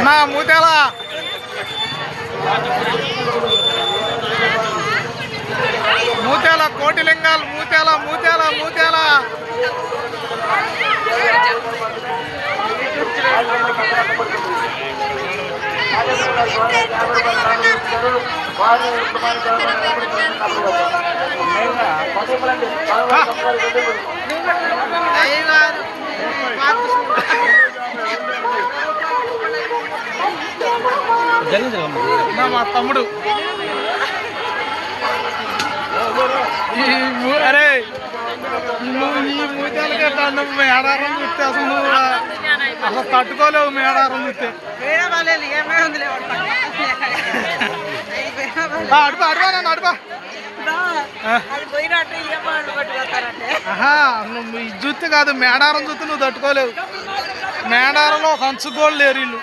నా మూతేల మూతేల కోటిలింగాలు మూతేల మూతేల మూతేల మా తమ్ముడు అరే నువ్వు ఈ మూతలకే నువ్వు మేడారం చూస్తే అసలు నువ్వు అసలు తట్టుకోలేవు మేడారం చూస్తే అడుపా అడుపా నన్ను అడుపా నువ్వు ఇది చూస్తే కాదు మేడారం చూస్తే నువ్వు తట్టుకోలేవు. మేడారంలో ఒక అంచుకోళ్ళు లేరు వీళ్ళు.